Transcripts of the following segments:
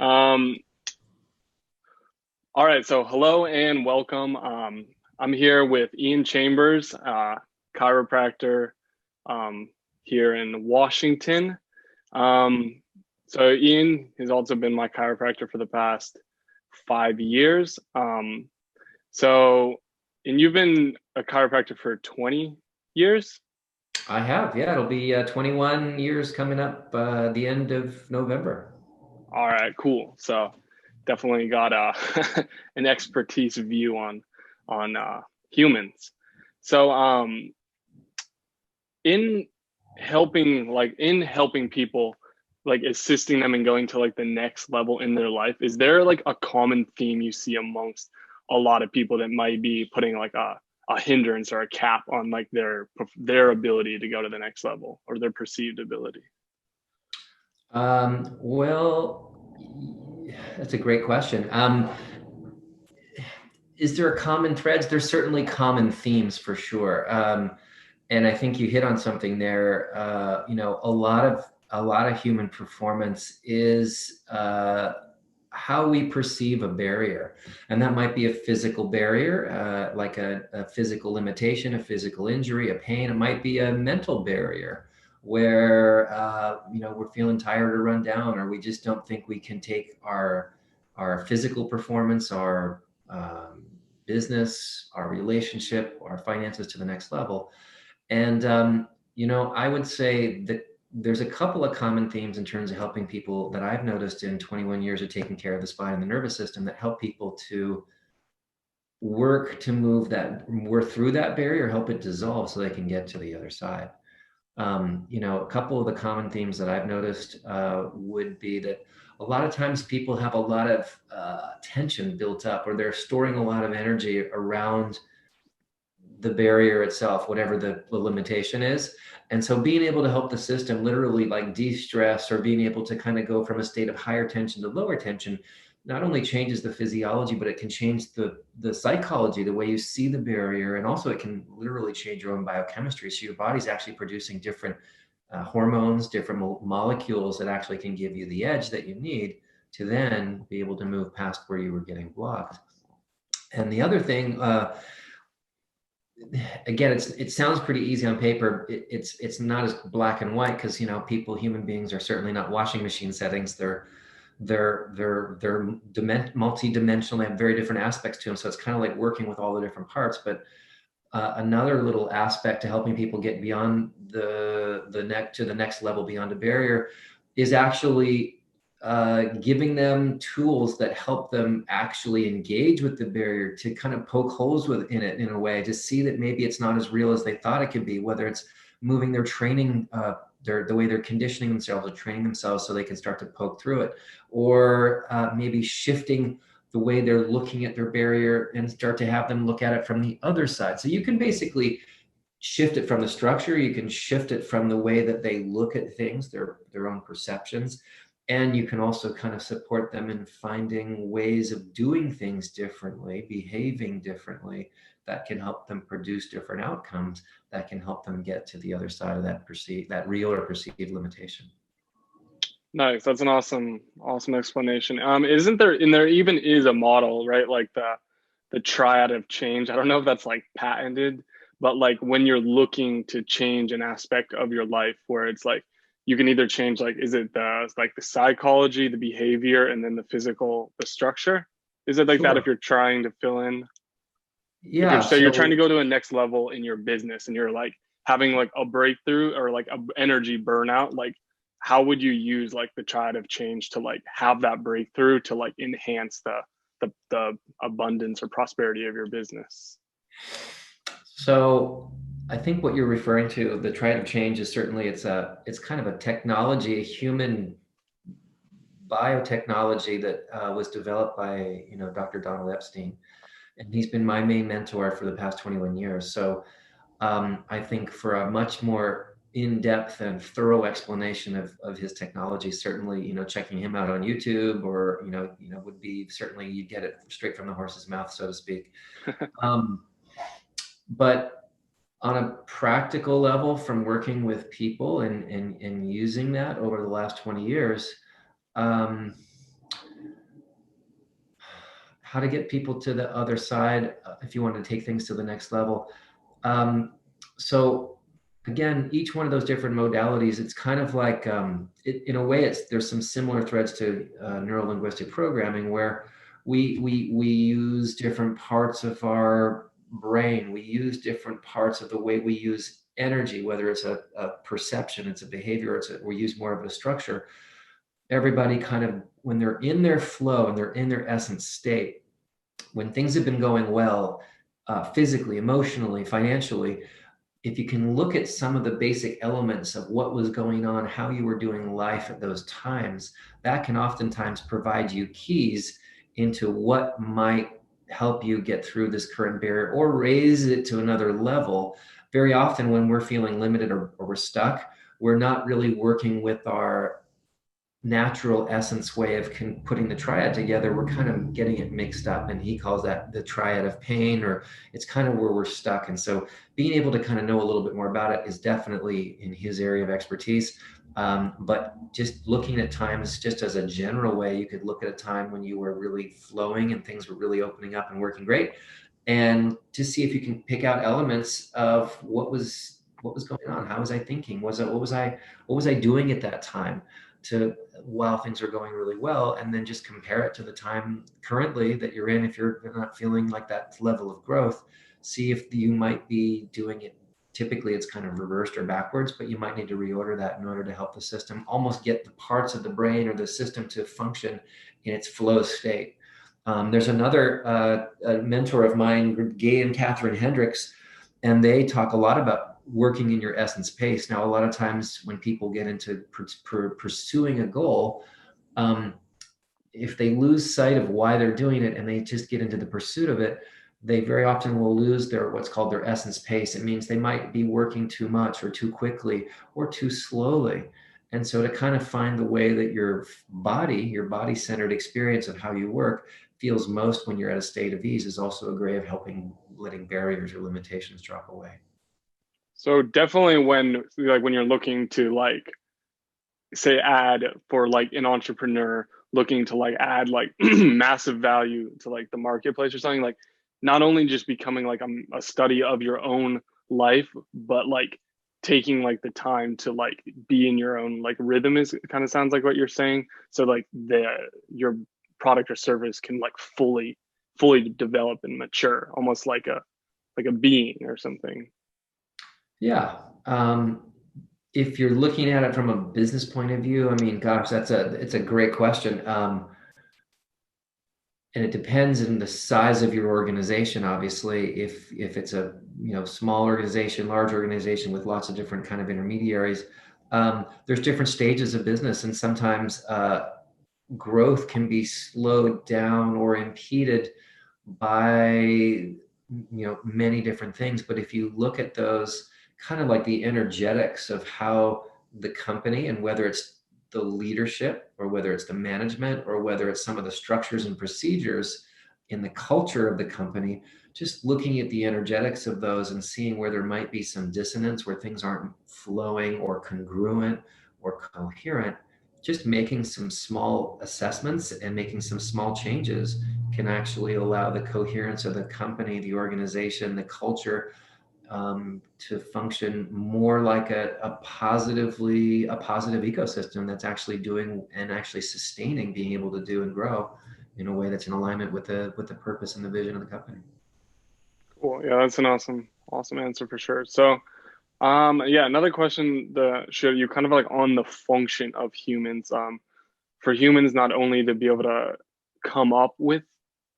Um, all right, so hello and welcome. I'm here with Ian Chambers, chiropractor um, here in Washington. Um, so Ian has also been my chiropractor for the past 5 years. So, and you've been a chiropractor for 20 years? I have, yeah. It'll be 21 years coming up the end of November. All right, cool. So definitely got an expertise view on humans. So in helping people, like assisting them and going to like the next level in their life, is there like a common theme you see amongst a lot of people that might be putting like a hindrance or a cap on like their ability to go to the next level or their perceived ability? Well, that's a great question. Is there a common threads? There's certainly common themes for sure. And I think you hit on something there. A lot of human performance is how we perceive a barrier, and that might be a physical barrier, like a physical limitation, a physical injury, a pain. It might be a mental barrier where we're feeling tired or run down, or we just don't think we can take our physical performance, our business, our relationship, our finances to the next level. And I would say that there's a couple of common themes in terms of helping people that I've noticed in 21 years of taking care of the spine and the nervous system that help people to work to work through that barrier, help it dissolve so they can get to the other side. A couple of the common themes that I've noticed would be that a lot of times people have a lot of tension built up, or they're storing a lot of energy around the barrier itself, whatever the limitation is. And so being able to help the system literally like de-stress, or being able to kind of go from a state of higher tension to lower tension, not only changes the physiology, but it can change the psychology, the way you see the barrier. And also it can literally change your own biochemistry. So your body's actually producing different hormones, different molecules that actually can give you the edge that you need to then be able to move past where you were getting blocked. And the other thing, again, it sounds pretty easy on paper. It's not as black and white, because human beings are certainly not washing machine settings. They're multi-dimensional. They have very different aspects to them. So it's kind of like working with all the different parts. But another little aspect to helping people get beyond the neck to the next level beyond a barrier is actually giving them tools that help them actually engage with the barrier, to kind of poke holes within it in a way, to see that maybe it's not as real as they thought it could be, whether it's moving their training, the way they're conditioning themselves or training themselves so they can start to poke through it, or maybe shifting the way they're looking at their barrier and start to have them look at it from the other side. So you can basically shift it from the structure, you can shift it from the way that they look at things, their own perceptions, and you can also kind of support them in finding ways of doing things differently, behaving differently, that can help them produce different outcomes, that can help them get to the other side of that real or perceived limitation. Nice. That's an awesome explanation. Isn't there, and there even is a model, right? Like the triad of change. I don't know if that's like patented, but like when you're looking to change an aspect of your life, where it's like you can either change, like, is it the psychology, the behavior, and then the physical, the structure? Is it like that if Sure. you're trying to fill in? If you're Yeah. so you're trying to So go to a next level in your business and you're like having like a breakthrough or like a energy burnout, like how would you use like the tide of change to like have that breakthrough to like enhance the abundance or prosperity of your business? So I think what you're referring to, the triad of change, is certainly it's kind of a technology, a human biotechnology that was developed by Dr. Donald Epstein, and he's been my main mentor for the past 21 years. So I think for a much more in-depth and thorough explanation of his technology, certainly checking him out on YouTube, or would be certainly, you get it straight from the horse's mouth, so to speak. Um, but on a practical level, from working with people and using that over the last 20 years, um, how to get people to the other side if you want to take things to the next level. Um, so again, each one of those different modalities, it's kind of like, in a way, there's some similar threads to neuro-linguistic programming where we use different parts of our brain. We use different parts of the way we use energy, whether it's a perception, it's a behavior, we use more of a structure. Everybody kind of, when they're in their flow and they're in their essence state, when things have been going well, physically, emotionally, financially, if you can look at some of the basic elements of what was going on, how you were doing life at those times, that can oftentimes provide you keys into what might help you get through this current barrier or raise it to another level. Very often, when we're feeling limited or we're stuck, we're not really working with our natural essence way of putting the triad together. We're kind of getting it mixed up, and he calls that the triad of pain, or it's kind of where we're stuck. And so being able to kind of know a little bit more about it is definitely in his area of expertise. But just looking at times, just as a general way, you could look at a time when you were really flowing and things were really opening up and working great, and to see if you can pick out elements of what was going on. How was I thinking? What was I doing at that time to while things are going really well, and then just compare it to the time currently that you're in. If you're not feeling like that level of growth, see if you might be doing it. Typically it's kind of reversed or backwards, but you might need to reorder that in order to help the system almost get the parts of the brain or the system to function in its flow state. There's another mentor of mine, Gay and Catherine Hendricks, and they talk a lot about working in your essence pace. Now, a lot of times when people get into pursuing a goal, um, if they lose sight of why they're doing it and they just get into the pursuit of it, they very often will lose their what's called their essence pace. It means they might be working too much or too quickly or too slowly. And so to kind of find the way that your body centered experience of how you work feels most when you're at a state of ease is also a way of helping letting barriers or limitations drop away. So definitely when you're looking to like say add for like an entrepreneur looking to like add like massive value to like the marketplace or something, like not only just becoming like a study of your own life, but like taking like the time to like be in your own like rhythm is kind of sounds like what you're saying. So like your product or service can like fully develop and mature, almost like a being or something. Yeah. If you're looking at it from a business point of view, I mean, gosh, it's a great question. And it depends on the size of your organization, obviously. If it's a small organization, large organization with lots of different kind of intermediaries, there's different stages of business, and sometimes growth can be slowed down or impeded by many different things. But if you look at those kind of like the energetics of how the company, and whether it's the leadership or whether it's the management or whether it's some of the structures and procedures in the culture of the company, just looking at the energetics of those and seeing where there might be some dissonance, where things aren't flowing or congruent or coherent, just making some small assessments and making some small changes can actually allow the coherence of the company, the organization, the culture, to function more like a positive ecosystem that's actually doing and actually sustaining, being able to do and grow in a way that's in alignment with the purpose and the vision of the company. Cool. Yeah, that's an awesome answer for sure. So yeah, another question that should you kind of like on the function of humans. For humans not only to be able to come up with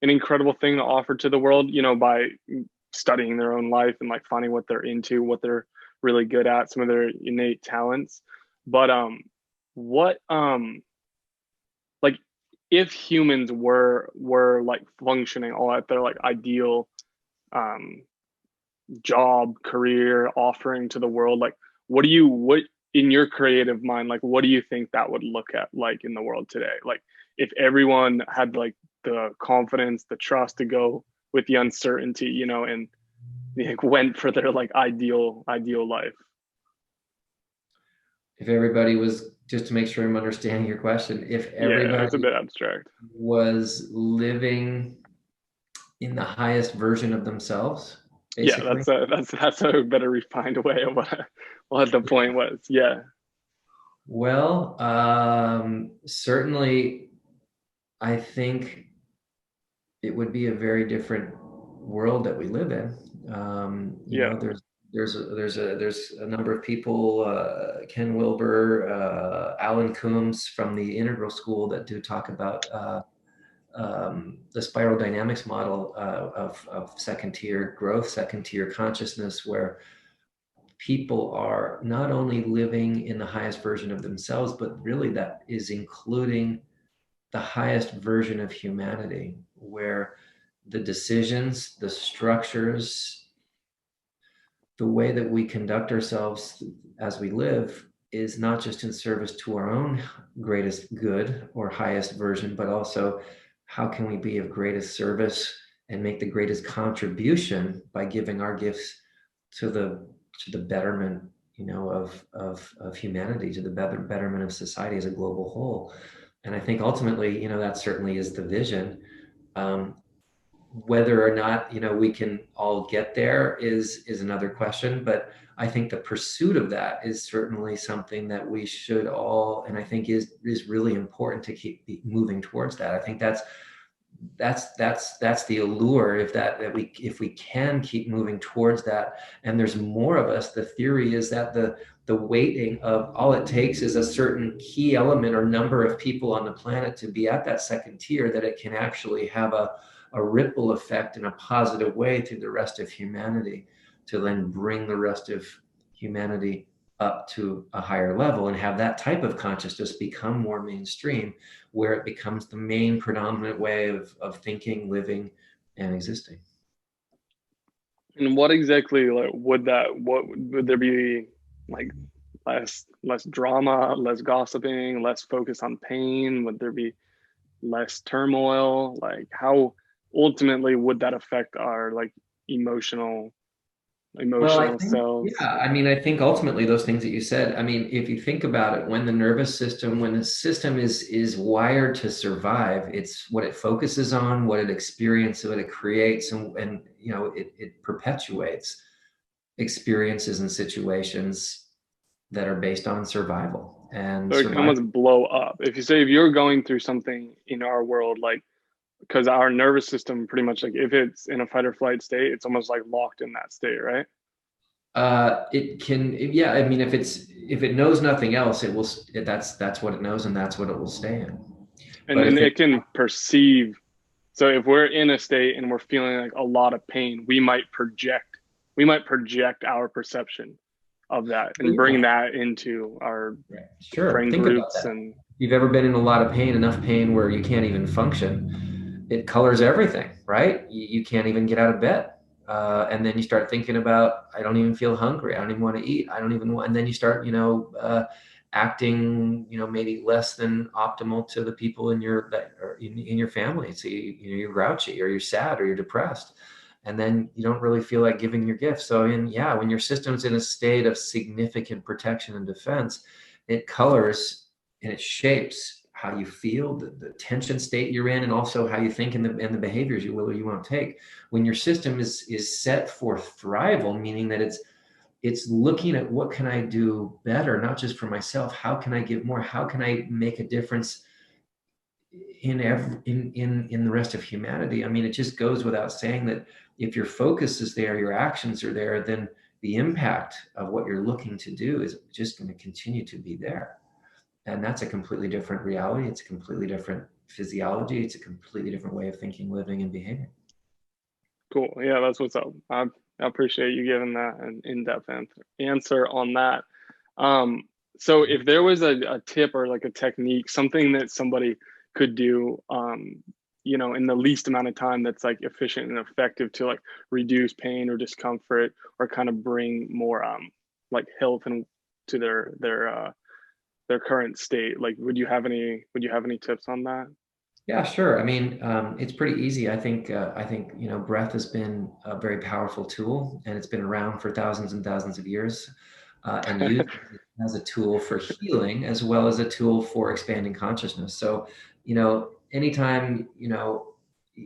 an incredible thing to offer to the world, by studying their own life and like finding what they're into, what they're really good at, some of their innate talents. But what like if humans were like functioning all at their like ideal um job, career offering to the world, like what in your creative mind, like what do you think that would look at like in the world today? Like if everyone had like the confidence, the trust to go with the uncertainty, and like went for their like ideal life. If everybody was, just to make sure I'm understanding your question, if Yeah, it's a everybody bit abstract. was living. in the highest version of themselves, Yeah, basically. that's a better refined way of what the point was. Yeah, Well, certainly, I think it would be a very different world that we live in. yeah. There's a number of people, Ken Wilber, Alan Coombs from the Integral School that do talk about the spiral dynamics model of second tier growth, second tier consciousness, where people are not only living in the highest version of themselves, but really that is including the highest version of humanity, where the decisions, the structures, the way that we conduct ourselves as we live is not just in service to our own greatest good or highest version, but also how can we be of greatest service and make the greatest contribution by giving our gifts to the betterment, of humanity, to the betterment of society as a global whole. And I think ultimately, that certainly is the vision. Um, Whether or not we can all get there is another question, but I think the pursuit of that is certainly something that we should all, and I think is really important to keep moving towards that. I think that's the allure, if we can keep moving towards that, and there's more of us. The theory is that the weighting of all it takes is a certain key element or number of people on the planet to be at that second tier, that it can actually have a ripple effect in a positive way through the rest of humanity, to then bring the rest of humanity up to a higher level and have that type of consciousness become more mainstream, where it becomes the main predominant way of thinking, living, and existing. And what exactly like what would there be like less drama, less gossiping, less focus on pain? Would there be less turmoil? Like how ultimately would that affect our like emotional Well, I emotional think, selves? yeah, I mean, I think ultimately those things that you said, I mean, if you think about it, when the system is wired to survive, it's what it focuses on, what it experiences, what it creates, and it perpetuates experiences and situations that are based on survival and So it can survival. almost blow up. If you say if you're going through something in our world, like because our nervous system pretty much like if it's in a fight or flight state, it's almost like locked in that state, right? It can, yeah. I mean, if it knows nothing else, that's what it knows, and that's what it will stay in. And But then if it, it can perceive. So if we're in a state and we're feeling like a lot of pain, we might project our perception of that well, and yeah, bring that into our right. Sure. friend Think about groups that. and If you've ever been in a lot of pain, enough pain where you can't even function, it colors everything, right? You can't even get out of bed. And then you start thinking about, I don't even feel hungry. I don't even want to eat. I don't even want, and then you start, acting, maybe less than optimal to the people in your family. So you're grouchy or you're sad or you're depressed. And then you don't really feel like giving your gift. So yeah, when your system's in a state of significant protection and defense, it colors and it shapes how you feel, the tension state you're in, and also how you think, and the behaviors you will or you won't take. When your system is set for thrival, meaning that it's looking at what can I do better, not just for myself. How can I give more? How can I make a difference in the rest of humanity? I mean, it just goes without saying that if your focus is there, your actions are there, then the impact of what you're looking to do is just going to continue to be there. And that's a completely different reality. It's a completely different physiology. It's a completely different way of thinking, living, and behaving. cool. Yeah, that's what's up. I appreciate you giving that an in-depth answer on that. Um, so if there was a tip or like a technique, something that somebody could do, in the least amount of time that's like efficient and effective to like reduce pain or discomfort or kind of bring more like health and to their current state, like would you have any tips on that? Yeah, sure. I mean, it's pretty easy. I think breath has been a very powerful tool, and it's been around for thousands and thousands of years, and used as a tool for healing as well as a tool for expanding consciousness. So, anytime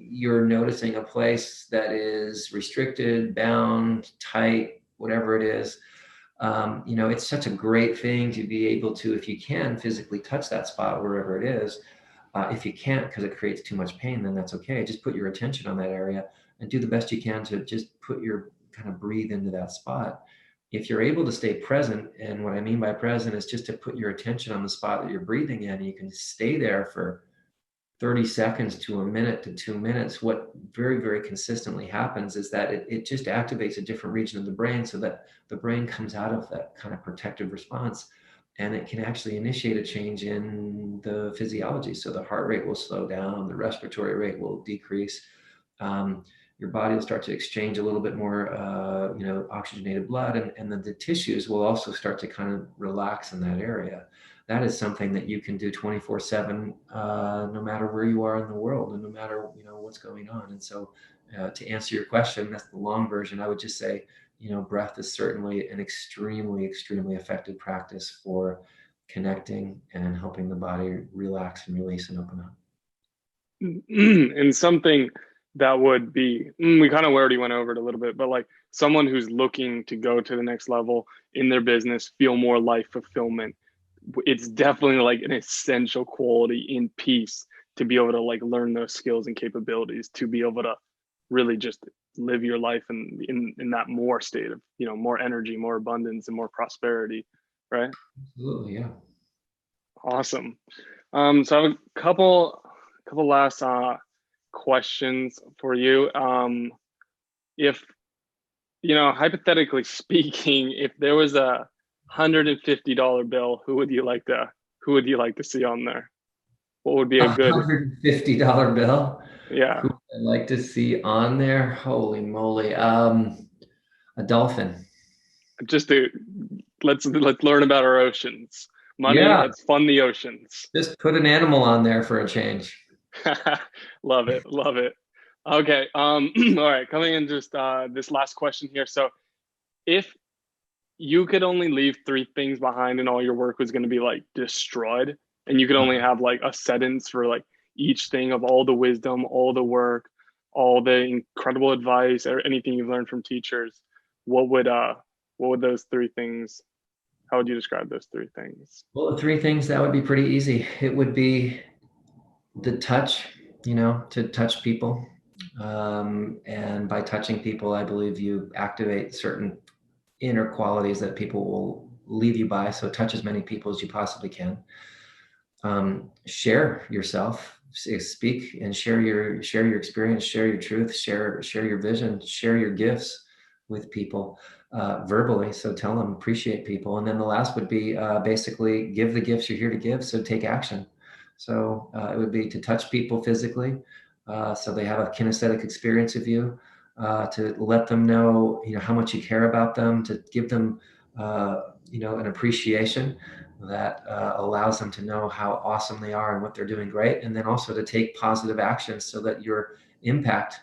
you're noticing a place that is restricted, bound, tight, whatever it is, it's such a great thing to be able to, if you can, physically touch that spot wherever it is. If you can't because it creates too much pain, then that's okay. Just put your attention on that area and do the best you can to just put your kind of breathe into that spot. If you're able to stay present, and what I mean by present is just to put your attention on the spot that you're breathing in, you can stay there for 30 seconds to a minute to 2 minutes. What very, very consistently happens is that it just activates a different region of the brain so that the brain comes out of that kind of protective response, and it can actually initiate a change in the physiology. So the heart rate will slow down, the respiratory rate will decrease. Your body will start to exchange a little bit more, oxygenated blood, and then the tissues will also start to kind of relax in that area. That is something that you can do 24/7, no matter where you are in the world and no matter, what's going on. And so, to answer your question, that's the long version. I would just say, breath is certainly an extremely, extremely effective practice for connecting and helping the body relax and release and open up. And something that would be, we kind of already went over it a little bit, but like someone who's looking to go to the next level in their business, feel more life fulfillment, it's definitely like an essential quality in peace to be able to like learn those skills and capabilities to be able to really just live your life in that more state of, more energy, more abundance, and more prosperity, right? Absolutely, yeah. Awesome. So I have a couple last questions for you. If hypothetically speaking, if there was $150 bill, who would you like to see on there? What would be a good, $150 bill. yeah, Who I'd like to see on there? Holy moly. A dolphin. just to let's learn about our oceans. Money, Yeah, let's fund the oceans. just put an animal on there for a change. Love it, love it. Okay, all right, coming in just this last question here. So if you could only leave three things behind and all your work was going to be like destroyed, and you could only have like a sentence for like each thing of all the wisdom, all the work, all the incredible advice, or anything you've learned from teachers, what would those three things, how would you describe those three things? Well, the three things that would be pretty easy. It would be the touch, to touch people. And by touching people, I believe you activate certain inner qualities that people will leave you by. So touch as many people as you possibly can. Share yourself, speak and share your experience, share your truth, share your vision, share your gifts with people, verbally. So tell them, appreciate people. And then the last would be, basically give the gifts you're here to give. So take action. So it would be to touch people physically, so they have a kinesthetic experience of you, to let them know, how much you care about them, to give them, an appreciation that, allows them to know how awesome they are and what they're doing great. And then also to take positive actions so that your impact,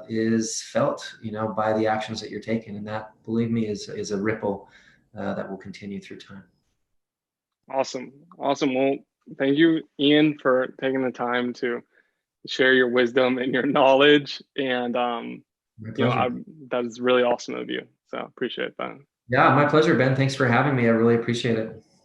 is felt, by the actions that you're taking. And that, believe me, is a ripple, that will continue through time. Awesome, awesome. Well, thank you, Ian, for taking the time to share your wisdom and your knowledge, and My you know, I, pleasure. that is really awesome of you. So appreciate that. Yeah, my pleasure, Ben. Thanks for having me. I really appreciate it.